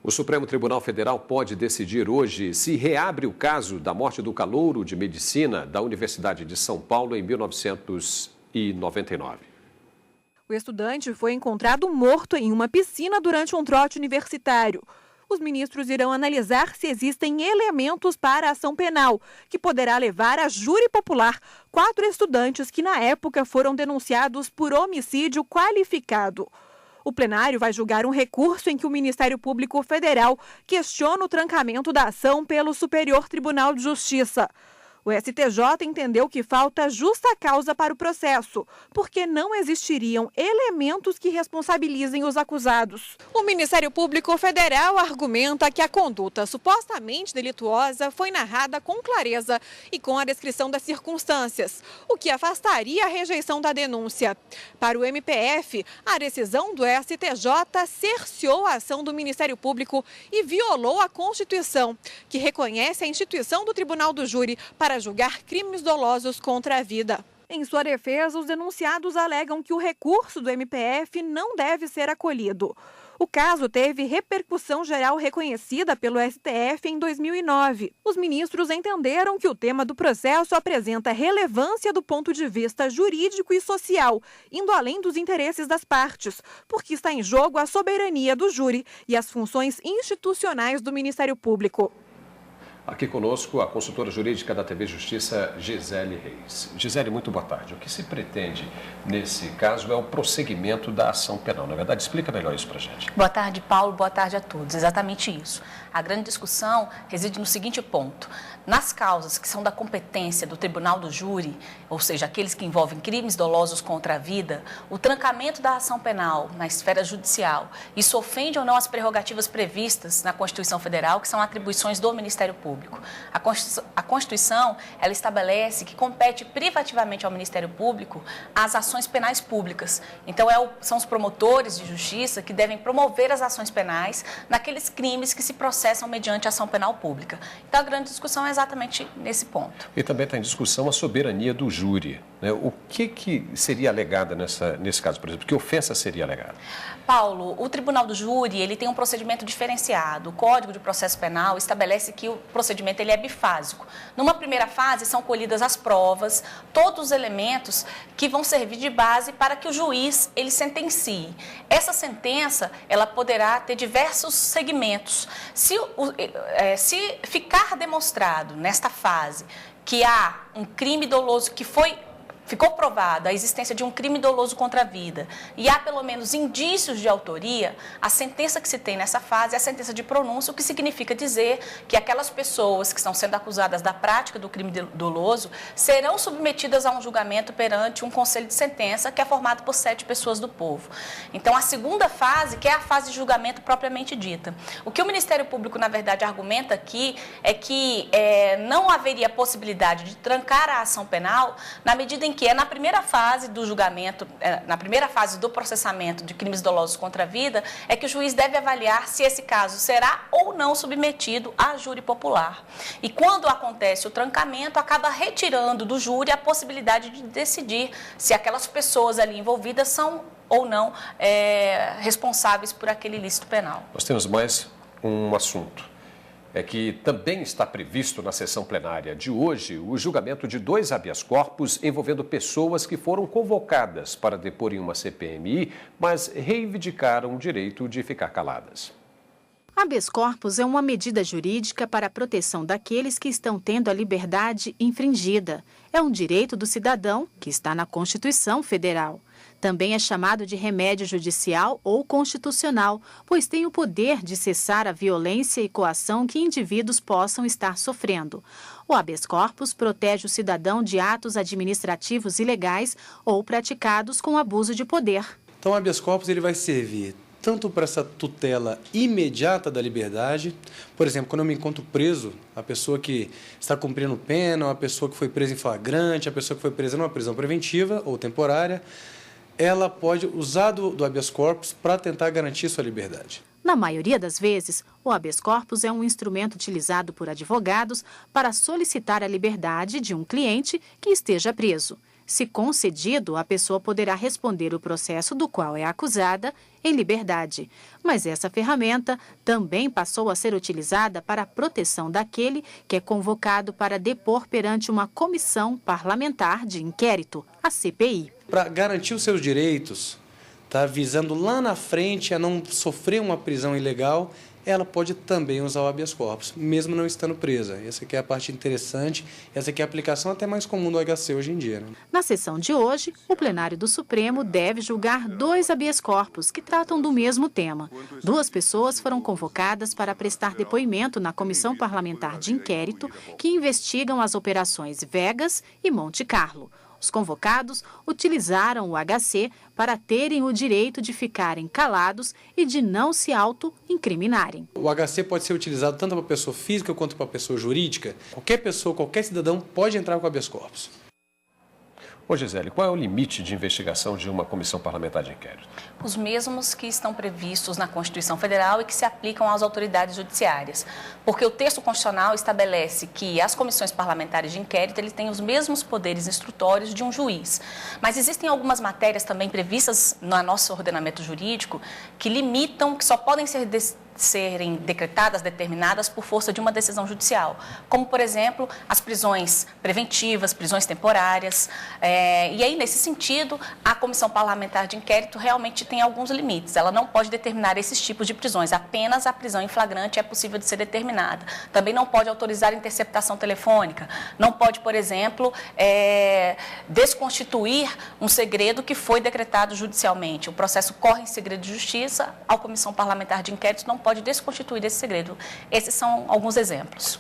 O Supremo Tribunal Federal pode decidir hoje se reabre o caso da morte do calouro de medicina da Universidade de São Paulo em 1999. O estudante foi encontrado morto em uma piscina durante um trote universitário. Os ministros irão analisar se existem elementos para a ação penal, que poderá levar a júri popular 4 estudantes que, na época, foram denunciados por homicídio qualificado. O plenário vai julgar um recurso em que o Ministério Público Federal questiona o trancamento da ação pelo Superior Tribunal de Justiça. O STJ entendeu que falta justa causa para o processo, porque não existiriam elementos que responsabilizem os acusados. O Ministério Público Federal argumenta que a conduta supostamente delituosa foi narrada com clareza e com a descrição das circunstâncias, o que afastaria a rejeição da denúncia. Para o MPF, a decisão do STJ cerceou a ação do Ministério Público e violou a Constituição, que reconhece a instituição do Tribunal do Júri para julgar crimes dolosos contra a vida. Em sua defesa, os denunciados alegam que o recurso do MPF não deve ser acolhido. O caso teve repercussão geral reconhecida pelo STF em 2009. Os ministros entenderam que o tema do processo apresenta relevância do ponto de vista jurídico e social, indo além dos interesses das partes, porque está em jogo a soberania do júri e as funções institucionais do Ministério Público. Aqui conosco a consultora jurídica da TV Justiça, Gisele Reis. Gisele, muito boa tarde. O que se pretende nesse caso é o prosseguimento da ação penal. Na verdade, explica melhor isso para a gente. Boa tarde, Paulo. Boa tarde a todos. Exatamente isso. A grande discussão reside no seguinte ponto. Nas causas que são da competência do Tribunal do Júri, ou seja, aqueles que envolvem crimes dolosos contra a vida, o trancamento da ação penal na esfera judicial, isso ofende ou não as prerrogativas previstas na Constituição Federal, que são atribuições do Ministério Público. A Constituição, ela estabelece que compete privativamente ao Ministério Público as ações penais públicas. Então, são os promotores de justiça que devem promover as ações penais naqueles crimes que se processam mediante ação penal pública. Então, a grande discussão é exatamente nesse ponto. E também está em discussão a soberania do júri, né? O que seria alegada nesse caso, por exemplo? Que ofensa seria alegada? Paulo, o Tribunal do Júri ele tem um procedimento diferenciado. O Código de Processo Penal estabelece que o procedimento ele é bifásico. Numa primeira fase são colhidas as provas, todos os elementos que vão servir de base para que o juiz ele sentencie. Essa sentença ela poderá ter diversos segmentos. Se ficar demonstrado nesta fase que há um crime doloso ficou provada a existência de um crime doloso contra a vida e há pelo menos indícios de autoria, a sentença que se tem nessa fase é a sentença de pronúncia, o que significa dizer que aquelas pessoas que estão sendo acusadas da prática do crime doloso serão submetidas a um julgamento perante um conselho de sentença que é formado por 7 pessoas do povo. Então, a segunda fase, que é a fase de julgamento propriamente dita. O que o Ministério Público, na verdade, argumenta aqui é que não haveria possibilidade de trancar a ação penal na medida em que é na primeira fase do julgamento, na primeira fase do processamento de crimes dolosos contra a vida, é que o juiz deve avaliar se esse caso será ou não submetido a júri popular. E quando acontece o trancamento, acaba retirando do júri a possibilidade de decidir se aquelas pessoas ali envolvidas são ou não responsáveis por aquele ilícito penal. Nós temos mais um assunto. É que também está previsto na sessão plenária de hoje o julgamento de 2 habeas corpus envolvendo pessoas que foram convocadas para depor em uma CPMI, mas reivindicaram o direito de ficar caladas. Habeas corpus é uma medida jurídica para a proteção daqueles que estão tendo a liberdade infringida. É um direito do cidadão que está na Constituição Federal. Também é chamado de remédio judicial ou constitucional, pois tem o poder de cessar a violência e coação que indivíduos possam estar sofrendo. O habeas corpus protege o cidadão de atos administrativos ilegais ou praticados com abuso de poder. Então, o habeas corpus ele vai servir tanto para essa tutela imediata da liberdade, por exemplo, quando eu me encontro preso, a pessoa que está cumprindo pena, a pessoa que foi presa em flagrante, a pessoa que foi presa numa prisão preventiva ou temporária, ela pode usar do habeas corpus para tentar garantir sua liberdade. Na maioria das vezes, o habeas corpus é um instrumento utilizado por advogados para solicitar a liberdade de um cliente que esteja preso. Se concedido, a pessoa poderá responder o processo do qual é acusada em liberdade. Mas essa ferramenta também passou a ser utilizada para a proteção daquele que é convocado para depor perante uma comissão parlamentar de inquérito, a CPI. Para garantir os seus direitos, visando lá na frente a não sofrer uma prisão ilegal, ela pode também usar o habeas corpus, mesmo não estando presa. Essa aqui é a parte interessante, essa aqui é a aplicação até mais comum do HC hoje em dia. Na sessão de hoje, o plenário do Supremo deve julgar 2 habeas corpus que tratam do mesmo tema. 2 pessoas foram convocadas para prestar depoimento na Comissão Parlamentar de Inquérito que investigam as operações Vegas e Monte Carlo. Os convocados utilizaram o HC para terem o direito de ficarem calados e de não se auto-incriminarem. O HC pode ser utilizado tanto para pessoa física quanto para pessoa jurídica. Qualquer pessoa, qualquer cidadão pode entrar com habeas corpus. Ô Gisele, qual é o limite de investigação de uma comissão parlamentar de inquérito? Os mesmos que estão previstos na Constituição Federal e que se aplicam às autoridades judiciárias. Porque o texto constitucional estabelece que as comissões parlamentares de inquérito eles têm os mesmos poderes instrutórios de um juiz. Mas existem algumas matérias também previstas no nosso ordenamento jurídico que limitam, que só podem serem decretadas, determinadas por força de uma decisão judicial, como, por exemplo, as prisões preventivas, prisões temporárias. E aí, nesse sentido, a Comissão Parlamentar de Inquérito realmente tem alguns limites. Ela não pode determinar esses tipos de prisões, apenas a prisão em flagrante é possível de ser determinada. Também não pode autorizar interceptação telefônica, não pode, por exemplo, desconstituir um segredo que foi decretado judicialmente. O processo corre em segredo de justiça, a Comissão Parlamentar de Inquérito não pode desconstituir esse segredo. Esses são alguns exemplos.